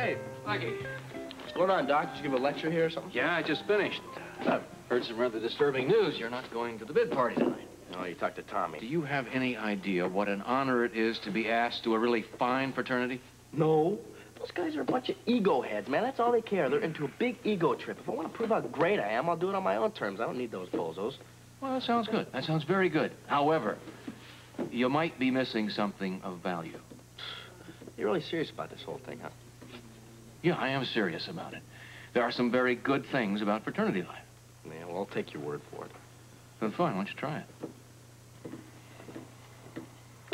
Hey, Blackie. What's going on, Doc? Did you give a lecture here or something? Yeah, I just finished. I've heard some rather disturbing news. You're not going to the bid party tonight. No, you talked to Tommy. Do you have any idea what an honor it is to be asked to a really fine fraternity? No. Those guys are a bunch of ego heads, man. That's all they care. They're into a big ego trip. If I want to prove how great I am, I'll do it on my own terms. I don't need those bozos. Well, that sounds good. That sounds very good. However, you might be missing something of value. You're really serious about this whole thing, huh? Yeah, I am serious about it. There are some very good things about fraternity life. Yeah, well, I'll take your word for it. Then fine, why don't you try it?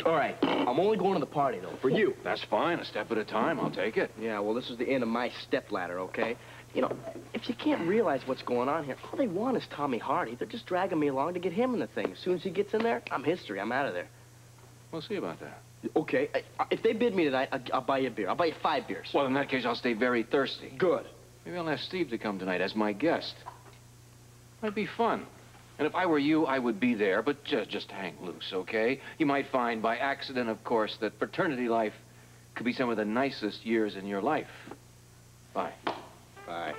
All right, I'm only going to the party, though, for you. That's fine, a step at a time, I'll take it. Yeah, well, this is the end of my stepladder, okay? You know, if you can't realize what's going on here, all they want is Tommy Hardy. They're just dragging me along to get him in the thing. As soon as he gets in there, I'm history. I'm out of there. We'll see about that. Okay, if they bid me tonight, I'll buy you a beer. I'll buy you 5 beers. Well, in that case, I'll stay very thirsty. Good. Maybe I'll ask Steve to come tonight as my guest. Might be fun. And if I were you, I would be there, but just hang loose, okay? You might find by accident, of course, that fraternity life could be some of the nicest years in your life. Bye. Bye.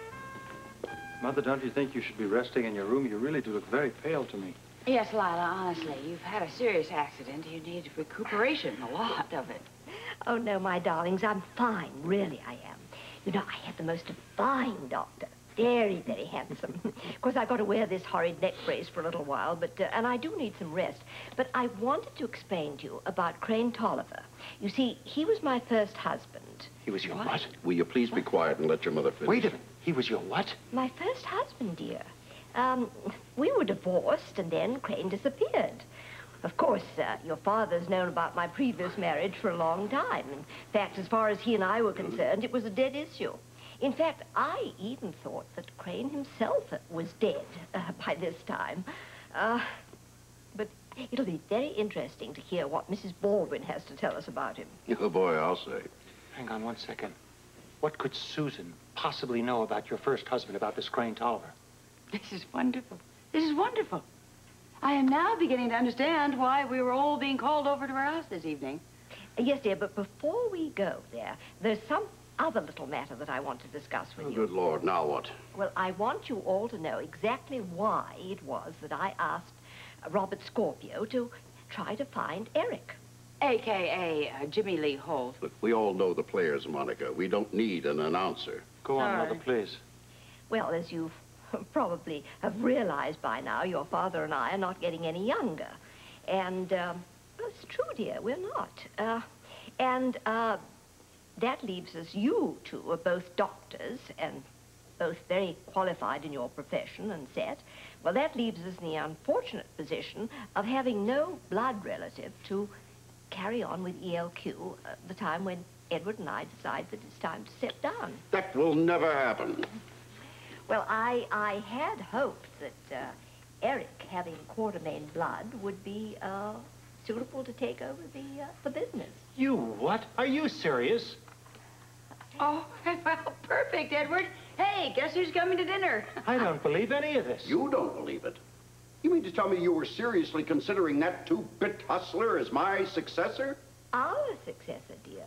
Mother, don't you think you should be resting in your room? You really do look very pale to me. Yes, Lila, honestly, you've had a serious accident. You need recuperation, a lot of it. Oh, no, my darlings, I'm fine. Really, I am. You know, I had the most divine doctor. Very, very handsome. Of course, I've got to wear this horrid neck brace for a little while, but, and I do need some rest. But I wanted to explain to you about Crane Tolliver. You see, he was my first husband. He was your what? Will you please be quiet and let your mother finish? Wait a minute. He was your what? My first husband, dear. We were divorced, and then Crane disappeared. Of course, your father's known about my previous marriage for a long time. In fact, as far as he and I were concerned, it was a dead issue. In fact, I even thought that Crane himself was dead by this time. But it'll be very interesting to hear what Mrs. Baldwin has to tell us about him. Oh, boy, I'll say. Hang on 1 second. What could Susan possibly know about your first husband, about this Crane Tolliver? This is wonderful. This is wonderful. I am now beginning to understand why we were all being called over to our house this evening. Yes, dear, but before we go there, there's some other little matter that I want to discuss with you. Good Lord, now what? Well, I want you all to know exactly why it was that I asked Robert Scorpio to try to find Eric. A.K.A. Jimmy Lee Holt. Look, we all know the players, Monica. We don't need an announcer. Go on, Sorry. Mother, please. Well, as you probably have realized by now, your father and I are not getting any younger. And, well, it's true, dear, we're not. That leaves us, you two are both doctors and both very qualified in your profession and set. Well, that leaves us in the unfortunate position of having no blood relative to carry on with ELQ the time when Edward and I decide that it's time to step down. That will never happen. Well, I had hoped that Eric, having Quatermaine blood, would be suitable to take over the business. You what? Are you serious? Oh, well, perfect, Edward. Hey, guess who's coming to dinner? I don't believe any of this. You don't believe it. You mean to tell me you were seriously considering that two-bit hustler as my successor? Our successor, dear.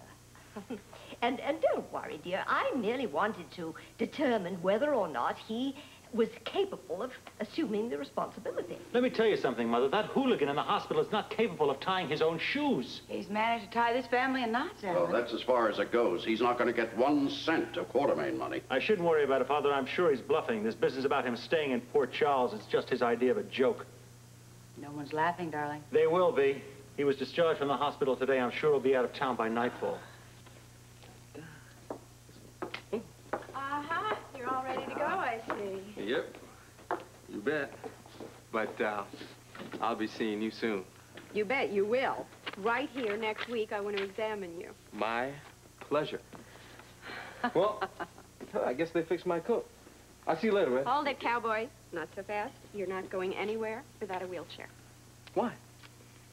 And don't worry, dear. I merely wanted to determine whether or not he was capable of assuming the responsibility. Let me tell you something, Mother. That hooligan in the hospital is not capable of tying his own shoes. He's managed to tie this family in knots, Well, Edward. that's as far as it goes. He's not going to get 1 cent of Quatermaine money. I shouldn't worry about it, Father. I'm sure he's bluffing. This business about him staying in Port Charles, it's just his idea of a joke. No one's laughing, darling. They will be. He was discharged from the hospital today. I'm sure he'll be out of town by nightfall. Uh-huh. You're all ready to go, I see. Yep. You bet. But, I'll be seeing you soon. You bet you will. Right here next week, I want to examine you. My pleasure. Well, I guess they fixed my coat. I'll see you later, Red. Hold it, cowboy. Not so fast. You're not going anywhere without a wheelchair. Why?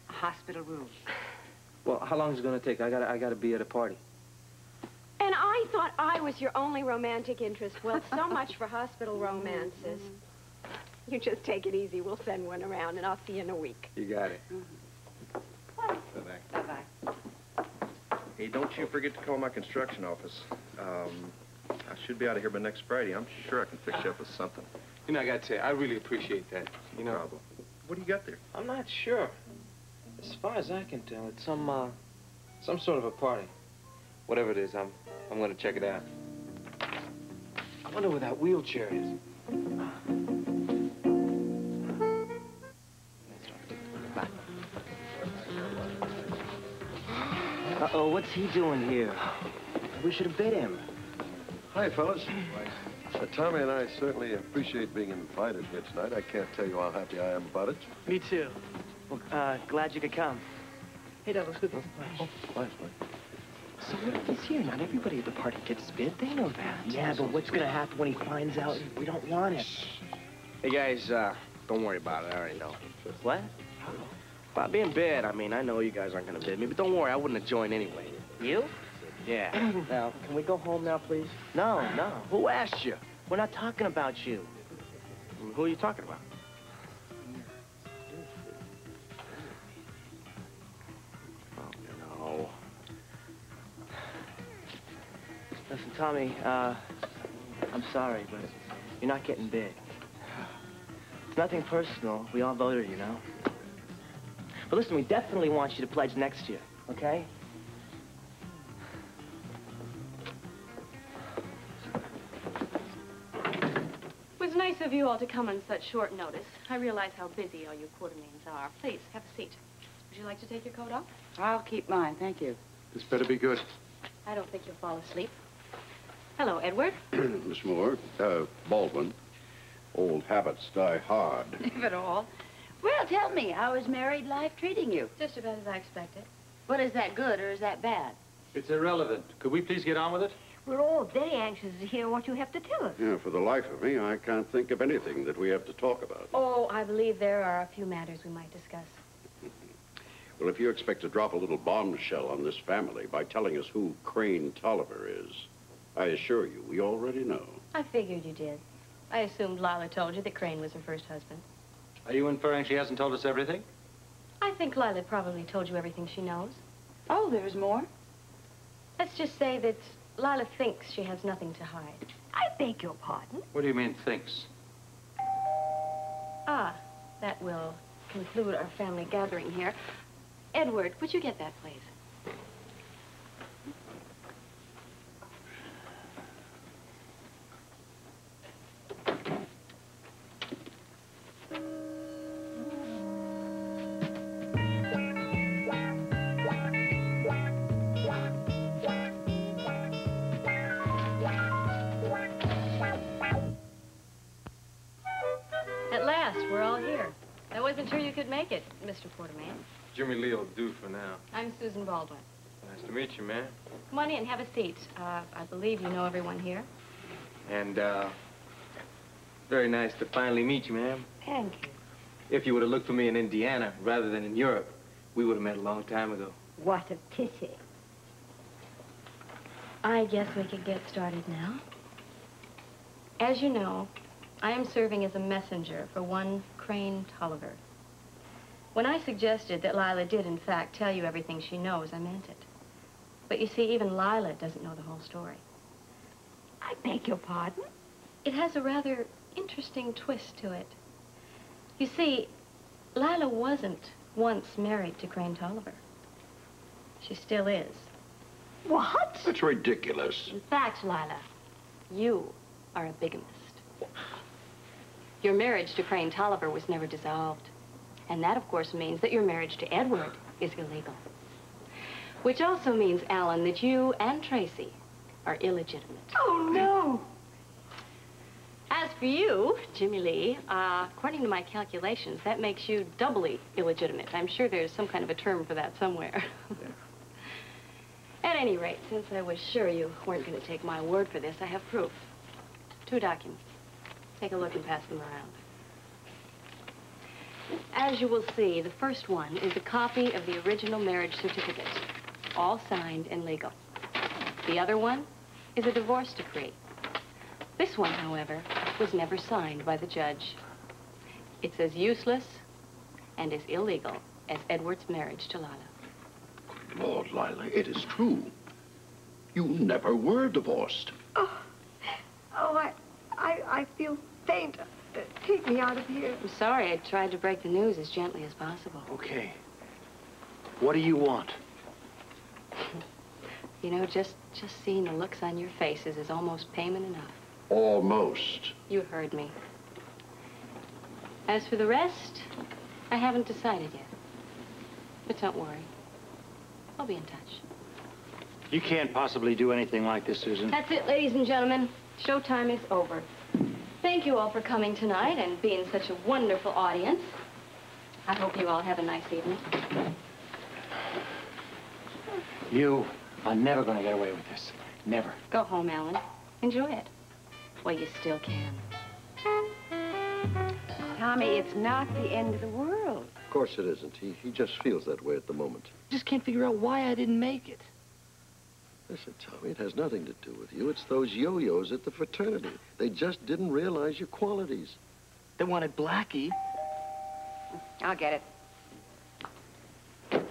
Hospital rules. Well, how long is it going to take? I gotta be at a party. And I thought I was your only romantic interest. Well, so much for hospital romances. You just take it easy. We'll send one around, and I'll see you in a week. You got it. Bye-bye. Bye-bye. Bye-bye. Hey, don't you forget to call my construction office. I should be out of here by next Friday. I'm sure I can fix you up with something. You know, I gotta tell you, I really appreciate that. You know, Problem. What do you got there? I'm not sure. As far as I can tell, it's some sort of a party. Whatever it is, I'm gonna check it out. I wonder where that wheelchair is. Uh-oh, what's he doing here? We should have bid him. Hi, fellas. Tommy and I certainly appreciate being invited here tonight. I can't tell you how happy I am about it. Me too. Well, glad you could come. Hey, Douglas, who's this? Oh, fine. So what if he's here? Not everybody at the party gets bid. They know that. Yeah, but what's gonna happen when he finds out we don't want him? Hey, guys, don't worry about it. I already know. What? How? About being bid, I mean, I know you guys aren't gonna bid me, but don't worry, I wouldn't have joined anyway. You? Yeah. Now, can we go home now, please? No. Who asked you? We're not talking about you. Who are you talking about? Oh, no. Listen, Tommy, I'm sorry, but you're not getting big. It's nothing personal. We all voted, you know. But listen, we definitely want you to pledge next year, okay? It was nice of you all to come on such short notice. I realize how busy all you Quatermaines are. Please, have a seat. Would you like to take your coat off? I'll keep mine, thank you. This better be good. I don't think you'll fall asleep. Hello, Edward. Miss Moore, Baldwin, old habits die hard. If at all. Well, tell me, how is married life treating you? Just about as I expected. Well, is that good or is that bad? It's irrelevant. Could we please get on with it? We're all very anxious to hear what you have to tell us. Yeah, for the life of me, I can't think of anything that we have to talk about. Oh, I believe there are a few matters we might discuss. Well, if you expect to drop a little bombshell on this family by telling us who Crane Tolliver is, I assure you, we already know. I figured you did. I assumed Lila told you that Crane was her first husband. Are you inferring she hasn't told us everything? I think Lila probably told you everything she knows. Oh, there's more? Let's just say that Lila thinks she has nothing to hide. I beg your pardon? What do you mean, thinks? Ah, that will conclude our family gathering here. Edward, would you get that, please? At last, we're all here. I wasn't sure you could make it, Mr. Quatermaine. Jimmy Lee will do for now. I'm Susan Baldwin. Nice to meet you, man. Come on in, have a seat. I believe you know everyone here. And, very nice to finally meet you, ma'am. Thank you. If you would have looked for me in Indiana rather than in Europe, we would have met a long time ago. What a pity. I guess we could get started now. As you know, I am serving as a messenger for one Crane Tolliver. When I suggested that Lila did, in fact, tell you everything she knows, I meant it. But you see, even Lila doesn't know the whole story. I beg your pardon? It has a rather interesting twist to it. You see, Lila wasn't once married to Crane Tolliver. She still is. What? That's ridiculous. In fact, Lila, you are a bigamist. Your marriage to Crane Tolliver was never dissolved. And that, of course, means that your marriage to Edward is illegal. Which also means, Alan, that you and Tracy are illegitimate. Oh, no. As for you, Jimmy Lee, according to my calculations, that makes you doubly illegitimate. I'm sure there's some kind of a term for that somewhere. At any rate, since I was sure you weren't going to take my word for this, I have proof. 2 documents. Take a look and pass them around. As you will see, the first one is a copy of the original marriage certificate, all signed and legal. The other one is a divorce decree. This one, however, was never signed by the judge. It's as useless and as illegal as Edward's marriage to Lila. Lord, Lila, it is true. You never were divorced. Oh, I feel faint. Take me out of here. I'm sorry. I tried to break the news as gently as possible. Okay. What do you want? You know, just seeing the looks on your faces is almost payment enough. Almost. You heard me. As for the rest, I haven't decided yet. But don't worry. I'll be in touch. You can't possibly do anything like this, Susan. That's it, ladies and gentlemen. Showtime is over. Thank you all for coming tonight and being such a wonderful audience. I hope you all have a nice evening. You are never going to get away with this. Never. Go home, Alan. Enjoy it. Well, you still can. Tommy, it's not the end of the world. Of course it isn't. He just feels that way at the moment. Just can't figure out why I didn't make it. Listen, Tommy, it has nothing to do with you. It's those yo-yos at the fraternity. They just didn't realize your qualities. They wanted Blackie. I'll get it.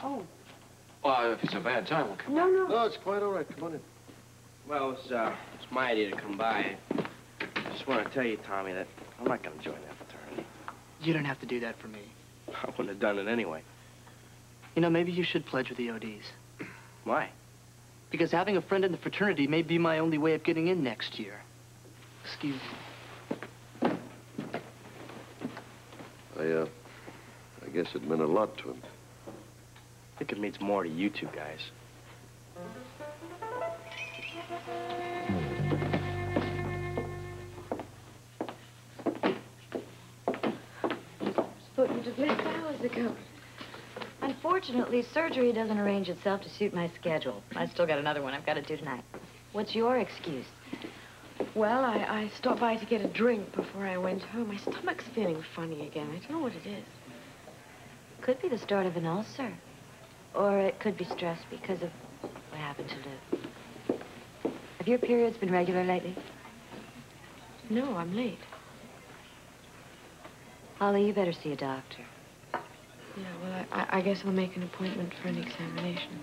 Oh. Well, if it's a bad time, we'll come. No, it's quite all right. Come on in. Well, it's my idea to come by. I just want to tell you, Tommy, that I'm not going to join that fraternity. You don't have to do that for me. I wouldn't have done it anyway. You know, maybe you should pledge with the ODs. Why? Because having a friend in the fraternity may be my only way of getting in next year. Excuse me. I guess it meant a lot to him. I think it means more to you two guys. Spoken to Bliss hours ago. Unfortunately, surgery doesn't arrange itself to suit my schedule. I still got another one I've got to do tonight. What's your excuse? Well, I stopped by to get a drink before I went home. My stomach's feeling funny again. I don't know what it is. Could be the start of an ulcer. Or it could be stress because of what happened to Lou. Have your periods been regular lately? No, I'm late. Holly, you better see a doctor. Yeah, well, I guess I'll make an appointment for an examination.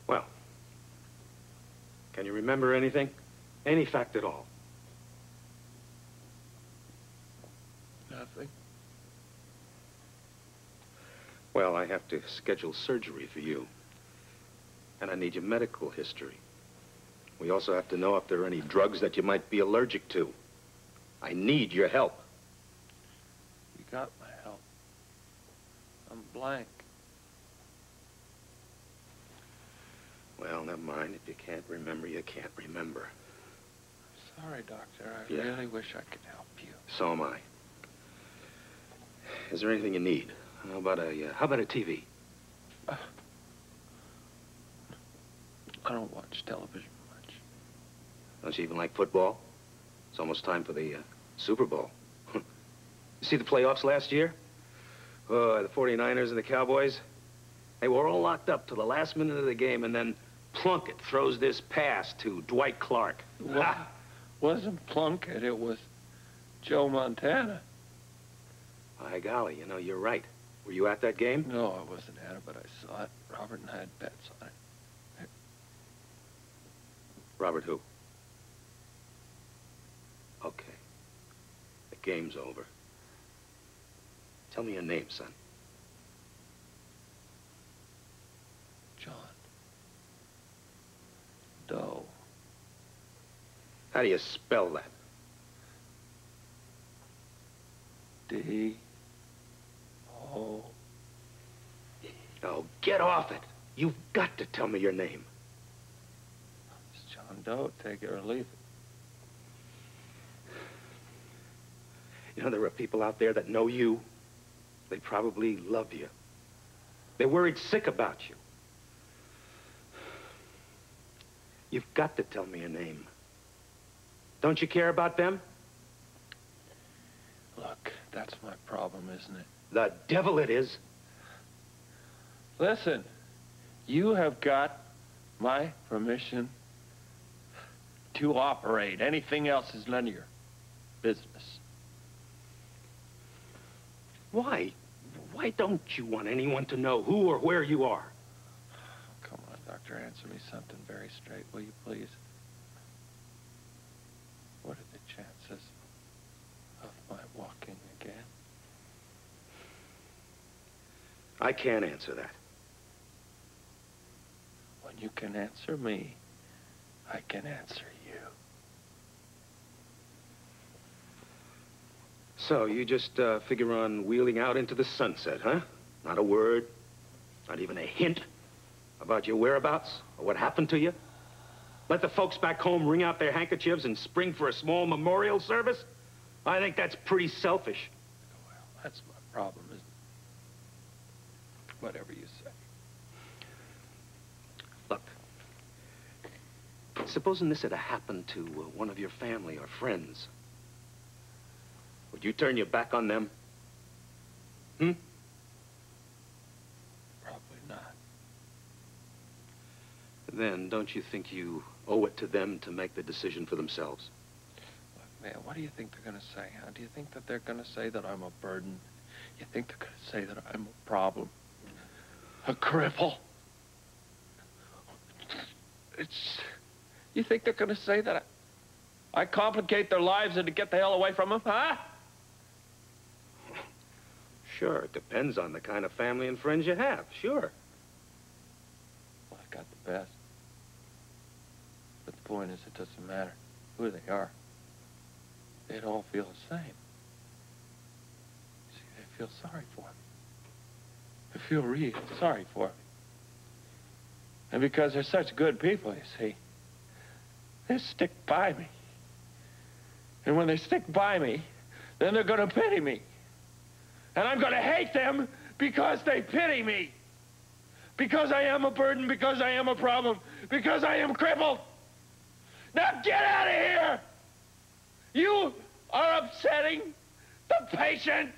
Well, can you remember anything? Any fact at all? Nothing. Well, I have to schedule surgery for you. And I need your medical history. We also have to know if there are any drugs that you might be allergic to. I need your help. You got my help. I'm blank. Well, never mind. If you can't remember, you can't remember. Sorry, Doctor. I Yeah. really wish I could help you. So am I. Is there anything you need? How about a TV? I don't watch television much. Don't you even like football? It's almost time for the Super Bowl. You see the playoffs last year? The 49ers and the Cowboys? They were all locked up till the last minute of the game, and then Plunkett throws this pass to Dwight Clark. Well, wasn't Plunkett, it was Joe Montana. By golly, you know, you're right. Were you at that game? No, I wasn't at it, but I saw it. Robert and I had bets on it. Robert who? Okay. The game's over. Tell me your name, son. John Doe. How do you spell that? D-O. Oh, get off it. You've got to tell me your name. It's John Doe. Take it or leave it. You know, there are people out there that know you. They probably love you. They're worried sick about you. You've got to tell me your name. Don't you care about them? Look, that's my problem, isn't it? The devil it is. Listen, you have got my permission to operate. Anything else is none of your business. Why? Why don't you want anyone to know who or where you are? Come on, Doctor, answer me something very straight, will you please? What are the chances of my walking again? I can't answer that. When you can answer me, I can answer you. So, you just figure on wheeling out into the sunset, huh? Not a word, not even a hint about your whereabouts or what happened to you? Let the folks back home wring out their handkerchiefs and spring for a small memorial service? I think that's pretty selfish. Well, that's my problem, isn't it? Whatever you say. Look, supposing this had happened to one of your family or friends, would you turn your back on them? Hmm? Probably not. Then don't you think you owe it to them to make the decision for themselves? Look, man, what do you think they're going to say, huh? Do you think that they're going to say that I'm a burden? You think they're going to say that I'm a problem? A cripple? You think they're going to say that I complicate their lives and to get the hell away from them, huh? Sure, it depends on the kind of family and friends you have, sure. Well, I got the best. But the point is, it doesn't matter who they are. They'd all feel the same. See, they feel sorry for me. They feel real sorry for me. And because they're such good people, you see, they stick by me. And when they stick by me, then they're going to pity me. And I'm going to hate them because they pity me. Because I am a burden, because I am a problem, because I am crippled. Now get out of here! You are upsetting the patient!